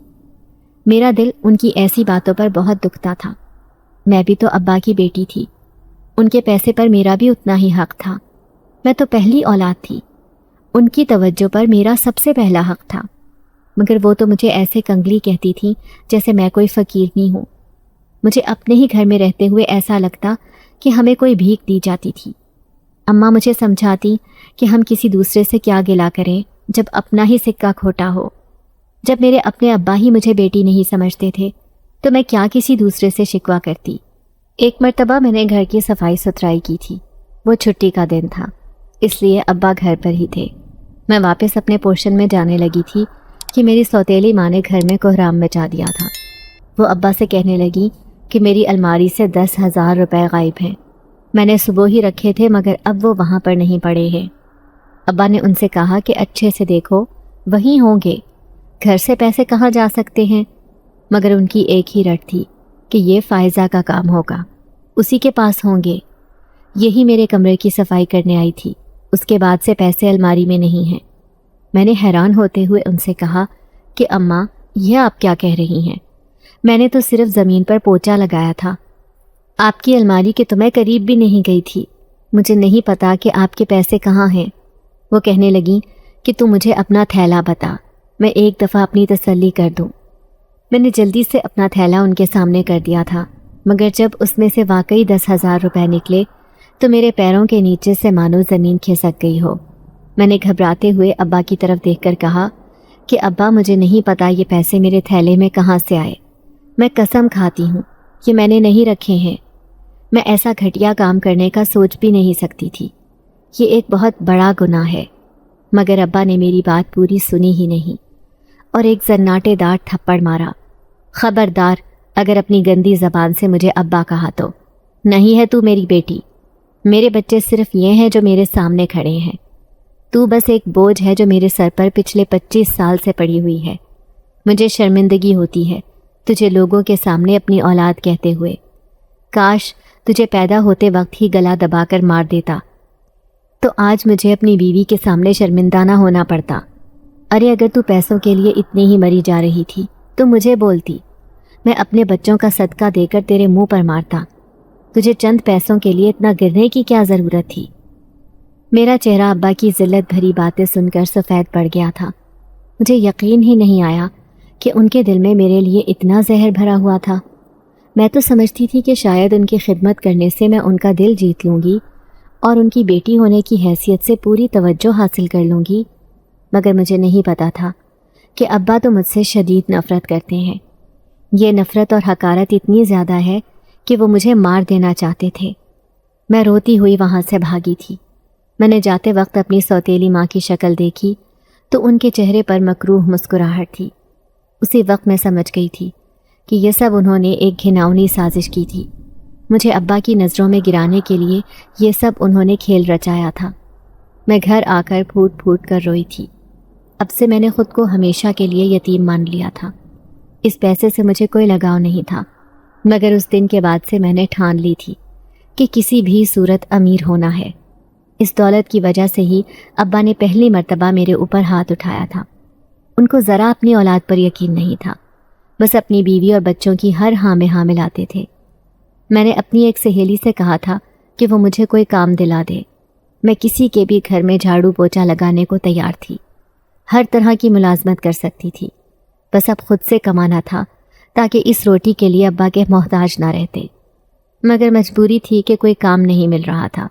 میرا دل ان کی ایسی باتوں پر بہت دکھتا تھا۔ میں بھی تو ابا کی بیٹی تھی، ان کے پیسے پر میرا بھی اتنا ہی حق تھا۔ میں تو پہلی اولاد تھی، ان کی توجہ پر میرا سب سے پہلا حق تھا، مگر وہ تو مجھے ایسے کنگلی کہتی تھی جیسے میں کوئی فقیر نہیں ہوں۔ مجھے اپنے ہی گھر میں رہتے ہوئے ایسا لگتا کہ ہمیں کوئی بھیک دی جاتی تھی۔ اماں مجھے سمجھاتی کہ ہم کسی دوسرے سے کیا گلا کریں جب اپنا ہی سکہ کھوٹا ہو۔ جب میرے اپنے ابا ہی مجھے بیٹی نہیں سمجھتے تھے تو میں کیا کسی دوسرے سے شکوہ کرتی۔ ایک مرتبہ میں نے گھر کی صفائی ستھرائی کی تھی۔ وہ چھٹی کا دن تھا، اس لیے ابا گھر پر ہی تھے۔ میں واپس اپنے پورشن میں جانے لگی تھی کہ میری سوتیلی ماں نے گھر میں کوہرام مچا دیا تھا۔ وہ ابا سے کہنے لگی کہ میری الماری سے 10,000 روپے غائب ہیں۔ میں نے صبح ہی رکھے تھے مگر اب وہ وہاں پر نہیں پڑے ہیں۔ ابا نے ان سے کہا کہ اچھے سے دیکھو، وہیں ہوں گے، گھر سے پیسے کہاں جا سکتے ہیں؟ مگر ان کی ایک ہی رٹ تھی کہ یہ فائزہ کا کام ہوگا، اسی کے پاس ہوں گے۔ یہی میرے کمرے کی صفائی کرنے آئی تھی، اس کے بعد سے پیسے الماری میں نہیں ہیں۔ میں نے حیران ہوتے ہوئے ان سے کہا کہ اماں یہ آپ کیا کہہ رہی ہیں؟ میں نے تو صرف زمین پر پوچا لگایا تھا، آپ کی الماری کے تو میں قریب بھی نہیں گئی تھی، مجھے نہیں پتا کہ آپ کے پیسے کہاں ہیں۔ وہ کہنے لگیں کہ تو مجھے اپنا تھیلا بتا، میں ایک دفعہ اپنی تسلی کر دوں۔ میں نے جلدی سے اپنا تھیلا ان کے سامنے کر دیا تھا، مگر جب اس میں سے واقعی 10,000 روپے نکلے تو میرے پیروں کے نیچے سے مانو زمین کھسک گئی ہو۔ میں نے گھبراتے ہوئے ابا کی طرف دیکھ کر کہا کہ ابا مجھے نہیں پتا یہ پیسے میرے تھیلے میں کہاں سے آئے، میں قسم کھاتی ہوں یہ میں نے نہیں رکھے ہیں، میں ایسا گھٹیا کام کرنے کا سوچ بھی نہیں سکتی تھی، یہ ایک بہت بڑا گناہ ہے۔ مگر ابا نے میری بات پوری سنی ہی نہیں اور ایک زناٹے دار تھپڑ مارا۔ خبردار اگر اپنی گندی زبان سے مجھے ابا کہا تو، نہیں ہے تو میری بیٹی، میرے بچے صرف یہ ہیں جو میرے سامنے کھڑے ہیں، تو بس ایک بوجھ ہے جو میرے سر پر پچھلے 25 سال سے پڑی ہوئی ہے۔ مجھے شرمندگی ہوتی ہے تجھے لوگوں کے سامنے اپنی اولاد کہتے ہوئے، کاش تجھے پیدا ہوتے وقت ہی گلا دبا کر مار دیتا تو آج مجھے اپنی بیوی کے سامنے شرمندہ نہ ہونا پڑتا۔ ارے اگر تو پیسوں کے لیے اتنی ہی مری جا رہی تھی تو مجھے بولتی، میں اپنے بچوں کا صدقہ دے کر تیرے منہ پر مارتا، تجھے چند پیسوں کے لیے اتنا گرنے کی کیا ضرورت تھی؟ میرا چہرہ ابا کی ذلت بھری باتیں سن کر سفید پڑ گیا تھا۔ مجھے یقین ہی نہیں آیا کہ ان کے دل میں میرے لیے اتنا زہر بھرا ہوا تھا۔ میں تو سمجھتی تھی کہ شاید ان کی خدمت کرنے سے میں ان کا دل جیت لوں گی اور ان کی بیٹی ہونے کی حیثیت سے پوری توجہ حاصل کر لوں گی، مگر مجھے نہیں پتا تھا کہ ابا تو مجھ سے شدید نفرت کرتے ہیں۔ یہ نفرت اور حقارت اتنی زیادہ ہے کہ وہ مجھے مار دینا چاہتے تھے۔ میں روتی ہوئی وہاں سے بھاگی تھی۔ میں نے جاتے وقت اپنی سوتیلی ماں کی شکل دیکھی تو ان کے چہرے پر مکروہ مسکراہٹ تھی۔ اسی وقت میں سمجھ گئی تھی کہ یہ سب انہوں نے ایک گھناؤنی سازش کی تھی، مجھے ابا کی نظروں میں گرانے کے لیے یہ سب انہوں نے کھیل رچایا تھا۔ میں گھر آ کر پھوٹ پھوٹ کر روئی تھی۔ اب سے میں نے خود کو ہمیشہ کے لیے یتیم مان لیا تھا۔ اس پیسے سے مجھے کوئی لگاؤ نہیں تھا، مگر اس دن کے بعد سے میں نے ٹھان لی تھی کہ کسی بھی صورت امیر ہونا ہے۔ اس دولت کی وجہ سے ہی ابا نے پہلی مرتبہ میرے اوپر ہاتھ اٹھایا تھا۔ ان کو ذرا اپنی اولاد پر یقین نہیں تھا، بس اپنی بیوی اور بچوں کی ہر ہاں میں ہاں ملاتے تھے۔ میں نے اپنی ایک سہیلی سے کہا تھا کہ وہ مجھے کوئی کام دلا دے، میں کسی کے بھی گھر میں جھاڑو پوچھا لگانے کو تیار تھی، ہر طرح کی ملازمت کر سکتی تھی، بس اب خود سے کمانا تھا تاکہ اس روٹی کے لیے ابا کے محتاج نہ رہتے، مگر مجبوری تھی کہ کوئی کام نہیں مل رہا تھا۔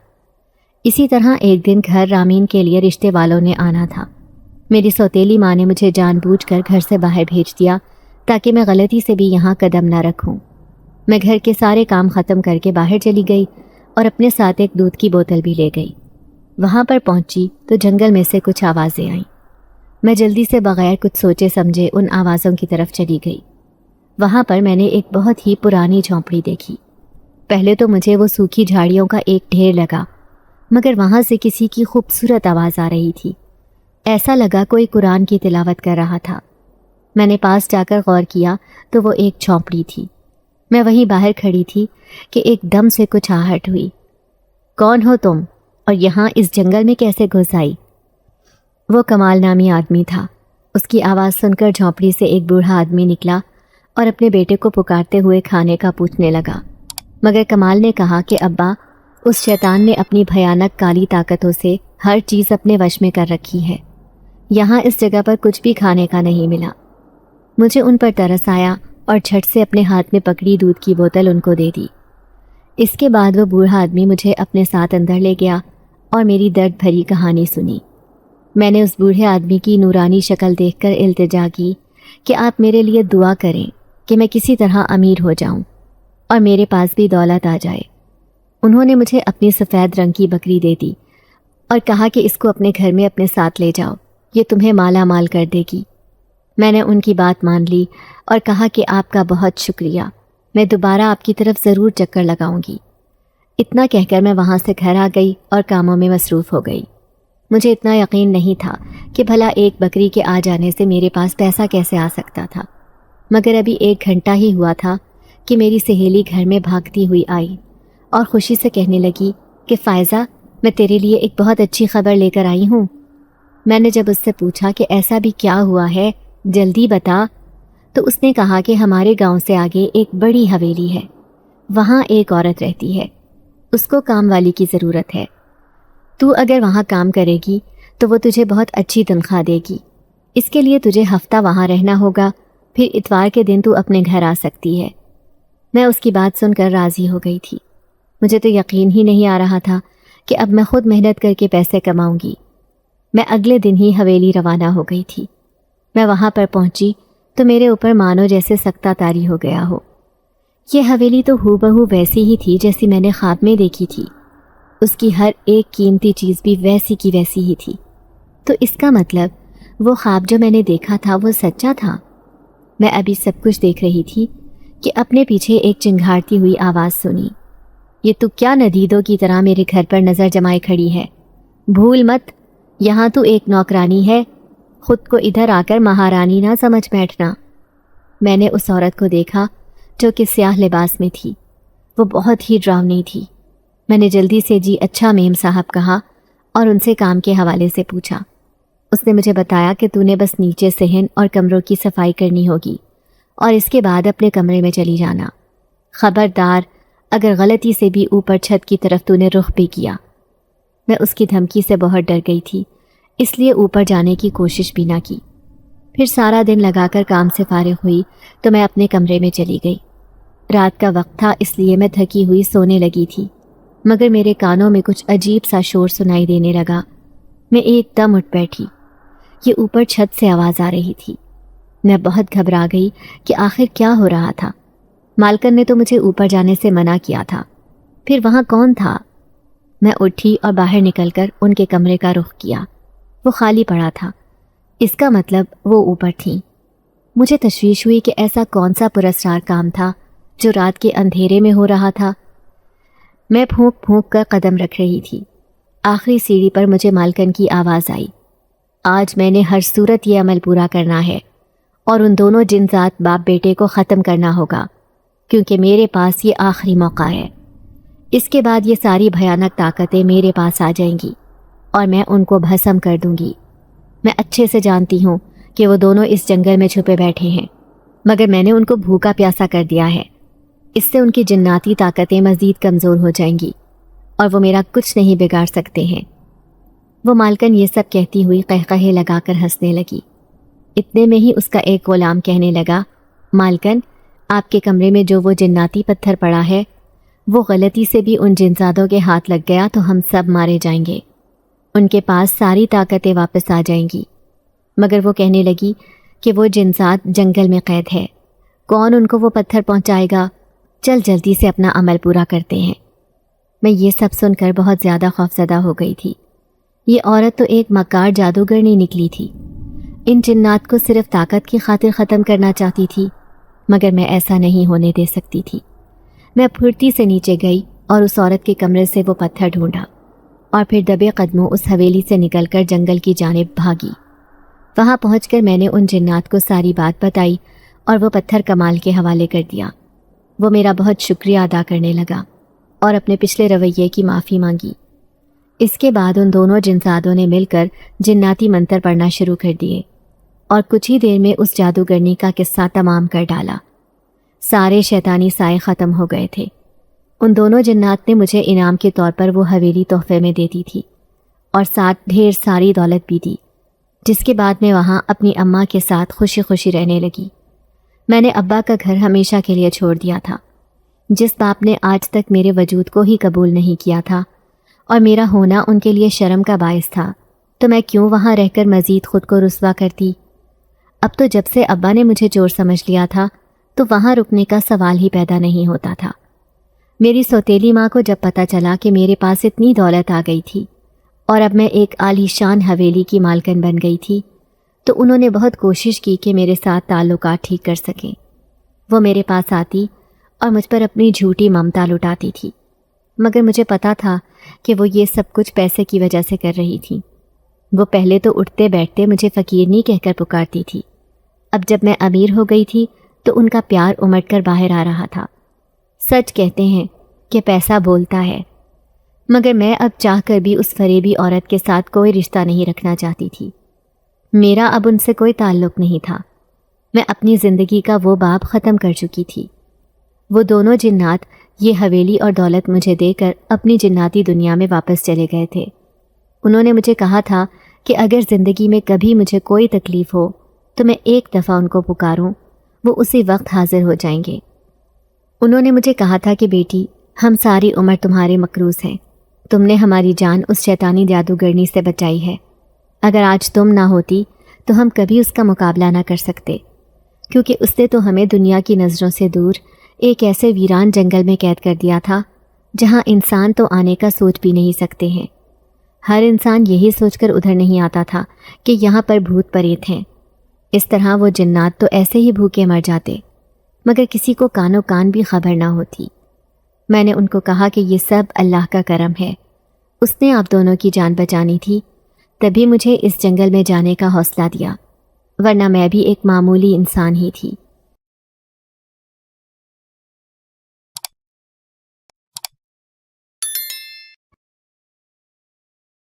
اسی طرح ایک دن گھر رامین کے لیے رشتے والوں نے آنا تھا۔ میری سوتیلی ماں نے مجھے جان بوجھ کر گھر سے باہر بھیج دیا تاکہ میں غلطی سے بھی یہاں قدم نہ رکھوں۔ میں گھر کے سارے کام ختم کر کے باہر چلی گئی اور اپنے ساتھ ایک دودھ کی بوتل بھی لے گئی۔ وہاں پر پہنچی تو جنگل میں سے کچھ آوازیں آئیں۔ میں جلدی سے بغیر کچھ سوچے سمجھے ان آوازوں کی طرف چلی گئی۔ وہاں پر میں نے ایک بہت ہی پرانی جھونپڑی دیکھی۔ پہلے تو مجھے وہ سوکھی جھاڑیوں کا ایک ڈھیر لگا، مگر وہاں سے کسی کی خوبصورت آواز آ رہی تھی، ایسا لگا کوئی قرآن کی تلاوت کر رہا تھا۔ میں نے پاس جا کر غور کیا تو وہ ایک جھونپڑی تھی۔ میں وہیں باہر کھڑی تھی کہ ایک دم سے کچھ آہٹ ہوئی۔ کون ہو تم اور یہاں اس جنگل میں کیسے گھس آئی؟ وہ کمال نامی آدمی تھا۔ اس کی آواز سن کر جھونپڑی سے ایک بوڑھا آدمی نکلا اور اپنے بیٹے کو پکارتے ہوئے کھانے کا پوچھنے لگا، مگر کمال نے کہا کہ ابا، اس شیطان نے اپنی بھیانک کالی طاقتوں سے ہر چیز اپنے وش میں کر رکھی ہے، یہاں اس جگہ پر کچھ بھی کھانے کا نہیں ملا۔ مجھے ان پر ترس آیا اور جھٹ سے اپنے ہاتھ میں پکڑی دودھ کی بوتل ان کو دے دی۔ اس کے بعد وہ بوڑھا آدمی مجھے اپنے ساتھ اندر لے گیا اور میری درد بھری کہانی سنی۔ میں نے اس بوڑھے آدمی کی نورانی شکل دیکھ کر التجا کی کہ آپ میرے لیے دعا کریں کہ میں کسی طرح امیر ہو جاؤں اور میرے پاس بھی دولت آ جائے۔ انہوں نے مجھے اپنی سفید رنگ کی بکری دے دی اور کہا کہ اس کو اپنے گھر میں اپنے ساتھ لے جاؤ، یہ تمہیں مالا مال کر دے گی۔ میں نے ان کی بات مان لی اور کہا کہ آپ کا بہت شکریہ، میں دوبارہ آپ کی طرف ضرور چکر لگاؤں گی۔ اتنا کہہ کر میں وہاں سے گھر آ گئی اور کاموں میں مصروف ہو گئی۔ مجھے اتنا یقین نہیں تھا کہ بھلا ایک بکری کے آ جانے سے میرے پاس پیسہ کیسے آ سکتا تھا، مگر ابھی 1 گھنٹہ ہی ہوا تھا کہ میری سہیلی گھر میں بھاگتی ہوئی آئی اور خوشی سے کہنے لگی کہ فائزہ، میں تیرے لیے ایک بہت اچھی خبر لے کر آئی ہوں۔ میں نے جب اس سے پوچھا کہ ایسا بھی کیا ہوا ہے، جلدی بتا، تو اس نے کہا کہ ہمارے گاؤں سے آگے ایک بڑی حویلی ہے، وہاں ایک عورت رہتی ہے، اس کو کام والی کی ضرورت ہے۔ تو اگر وہاں کام کرے گی تو وہ تجھے بہت اچھی تنخواہ دے گی۔ اس کے لیے تجھے ہفتہ وہاں رہنا ہوگا، پھر اتوار کے دن تو اپنے گھر آ سکتی ہے۔ میں اس کی بات سن کر راضی ہو گئی تھی۔ مجھے تو یقین ہی نہیں آ رہا تھا کہ اب میں خود محنت کر کے پیسے کماؤں گی۔ میں اگلے دن ہی حویلی روانہ ہو گئی تھی۔ میں وہاں پر پہنچی تو میرے اوپر مانو جیسے سکتہ طاری ہو گیا ہو۔ یہ حویلی تو ہو بہو ویسی ہی تھی جیسی میں نے خواب میں دیکھی تھی۔ اس کی ہر ایک قیمتی چیز بھی ویسی کی ویسی ہی تھی۔ تو اس کا مطلب وہ خواب جو میں نے دیکھا تھا وہ سچا تھا۔ میں ابھی سب کچھ دیکھ رہی تھی کہ اپنے پیچھے ایک چنگھاڑتی ہوئی آواز سنی، یہ تو کیا ندیدوں کی طرح میرے گھر پر نظر جمائے کھڑی ہے؟ بھول مت، یہاں تو ایک نوکرانی ہے، خود کو ادھر آ کر مہارانی نہ سمجھ بیٹھنا۔ میں نے اس عورت کو دیکھا جو کہ سیاہ لباس میں تھی۔ وہ بہت ہی ڈراؤنی تھی۔ میں نے جلدی سے جی اچھا میم صاحب کہا اور ان سے کام کے حوالے سے پوچھا۔ اس نے مجھے بتایا کہ تو نے بس نیچے صحن اور کمروں کی صفائی کرنی ہوگی اور اس کے بعد اپنے کمرے میں چلی جانا۔ خبردار اگر غلطی سے بھی اوپر چھت کی طرف تو نے رخ بھی کیا۔ میں اس کی دھمکی سے بہت ڈر گئی تھی، اس لیے اوپر جانے کی کوشش بھی نہ کی۔ پھر سارا دن لگا کر کام سے فارغ ہوئی تو میں اپنے کمرے میں چلی گئی۔ رات کا وقت تھا اس لیے میں تھکی ہوئی سونے لگی تھی، مگر میرے کانوں میں کچھ عجیب سا شور سنائی دینے لگا۔ میں ایک دم اٹھ بیٹھی۔ یہ اوپر چھت سے آواز آ رہی تھی۔ میں بہت گھبرا گئی کہ آخر کیا ہو رہا تھا۔ مالکن نے تو مجھے اوپر جانے سے منع کیا تھا، پھر وہاں کون تھا؟ میں اٹھی اور باہر نکل کر ان کے کمرے کا رخ کیا۔ وہ خالی پڑا تھا، اس کا مطلب وہ اوپر تھیں۔ مجھے تشویش ہوئی کہ ایسا کون سا پراسرار کام تھا جو رات کے اندھیرے میں ہو رہا تھا۔ میں پھونک پھونک کر قدم رکھ رہی تھی۔ آخری سیڑھی پر مجھے مالکن کی آواز آئی، آج میں نے ہر صورت یہ عمل پورا کرنا ہے اور ان دونوں جنزات باپ بیٹے کو ختم کرنا ہوگا، کیونکہ میرے پاس یہ آخری موقع ہے۔ اس کے بعد یہ ساری بھیانک طاقتیں میرے پاس آ جائیں گی اور میں ان کو بھسم کر دوں گی۔ میں اچھے سے جانتی ہوں کہ وہ دونوں اس جنگل میں چھپے بیٹھے ہیں، مگر میں نے ان کو بھوکا پیاسا کر دیا ہے۔ اس سے ان کی جناتی طاقتیں مزید کمزور ہو جائیں گی اور وہ میرا کچھ نہیں بگاڑ سکتے ہیں۔ وہ مالکن یہ سب کہتی ہوئی قہقہے لگا کر ہنسنے لگی۔ اتنے میں ہی اس کا ایک غلام کہنے لگا، مالکن آپ کے کمرے میں جو وہ جناتی پتھر پڑا ہے، وہ غلطی سے بھی ان جنزادوں کے ہاتھ لگ گیا تو ہم سب مارے جائیں گے۔ ان کے پاس ساری طاقتیں واپس آ جائیں گی۔ مگر وہ کہنے لگی کہ وہ جنزاد جنگل میں قید ہے، کون ان کو وہ پتھر پہنچائے گا؟ چل جلدی سے اپنا عمل پورا کرتے ہیں۔ میں یہ سب سن کر بہت زیادہ خوفزدہ ہو گئی تھی۔ یہ عورت تو ایک مکار جادوگرنی نکلی تھی، ان جنات کو صرف طاقت کی خاطر ختم کرنا چاہتی تھی، مگر میں ایسا نہیں ہونے دے سکتی تھی۔ میں پھرتی سے نیچے گئی اور اس عورت کے کمرے سے وہ پتھر ڈھونڈا اور پھر دبے قدموں اس حویلی سے نکل کر جنگل کی جانب بھاگی۔ وہاں پہنچ کر میں نے ان جنات کو ساری بات بتائی اور وہ پتھر کمال کے حوالے کر دیا۔ وہ میرا بہت شکریہ ادا کرنے لگا اور اپنے پچھلے رویے کی معافی مانگی۔ اس کے بعد ان دونوں جنزادوں نے مل کر جناتی منتر پڑھنا شروع کر دیے اور کچھ ہی دیر میں اس جادوگرنی کا قصہ تمام کر ڈالا۔ سارے شیطانی سائے ختم ہو گئے تھے۔ ان دونوں جنات نے مجھے انعام کے طور پر وہ حویلی تحفے میں دیتی تھی اور ساتھ ڈھیر ساری دولت بھی دی، جس کے بعد میں وہاں اپنی اماں کے ساتھ خوشی خوشی رہنے لگی۔ میں نے ابا کا گھر ہمیشہ کے لیے چھوڑ دیا تھا۔ جس باپ نے آج تک میرے وجود کو ہی قبول نہیں کیا تھا اور میرا ہونا ان کے لیے شرم کا باعث تھا، تو میں کیوں وہاں رہ کر مزید خود کو رسوا کرتی؟ اب تو جب سے ابا نے مجھے چور سمجھ لیا تھا تو وہاں رکنے کا سوال ہی پیدا نہیں ہوتا تھا۔ میری سوتیلی ماں کو جب پتہ چلا کہ میرے پاس اتنی دولت آ گئی تھی اور اب میں ایک عالی شان حویلی کی مالکن بن گئی تھی، تو انہوں نے بہت کوشش کی کہ میرے ساتھ تعلقات ٹھیک کر سکیں۔ وہ میرے پاس آتی اور مجھ پر اپنی جھوٹی ممتا لٹاتی تھی، مگر مجھے پتا تھا کہ وہ یہ سب کچھ پیسے کی وجہ سے کر رہی تھی۔ وہ پہلے تو اٹھتے بیٹھتے مجھے فقیرنی کہہ کر پکارتی تھی، اب جب میں امیر ہو گئی تھی تو ان کا پیار امٹ کر باہر آ رہا تھا۔ سچ کہتے ہیں کہ پیسہ بولتا ہے، مگر میں اب چاہ کر بھی اس فریبی عورت کے ساتھ کوئی رشتہ نہیں رکھنا چاہتی تھی۔ میرا اب ان سے کوئی تعلق نہیں تھا۔ میں اپنی زندگی کا وہ باب ختم کر چکی تھی۔ وہ دونوں جنات یہ حویلی اور دولت مجھے دے کر اپنی جناتی دنیا میں واپس چلے گئے تھے۔ انہوں نے مجھے کہا تھا کہ اگر زندگی میں کبھی مجھے کوئی تکلیف ہو تو میں ایک دفعہ ان کو پکاروں، وہ اسی وقت حاضر ہو جائیں گے۔ انہوں نے مجھے کہا تھا کہ بیٹی، ہم ساری عمر تمہارے مقروض ہیں، تم نے ہماری جان اس شیطانی جادوگرنی سے بچائی ہے، اگر آج تم نہ ہوتی تو ہم کبھی اس کا مقابلہ نہ کر سکتے، کیونکہ اس نے تو ہمیں دنیا کی نظروں سے دور ایک ایسے ویران جنگل میں قید کر دیا تھا جہاں انسان تو آنے کا سوچ بھی نہیں سکتے ہیں۔ ہر انسان یہی سوچ کر ادھر نہیں آتا تھا کہ یہاں پر بھوت پریت ہیں۔ اس طرح وہ جنات تو ایسے ہی بھوکے مر جاتے، مگر کسی کو کانوں کان بھی خبر نہ ہوتی۔ میں نے ان کو کہا کہ یہ سب اللہ کا کرم ہے، اس نے آپ دونوں کی جان بچانی تھی، تبھی مجھے اس جنگل میں جانے کا حوصلہ دیا، ورنہ میں بھی ایک معمولی انسان ہی تھی۔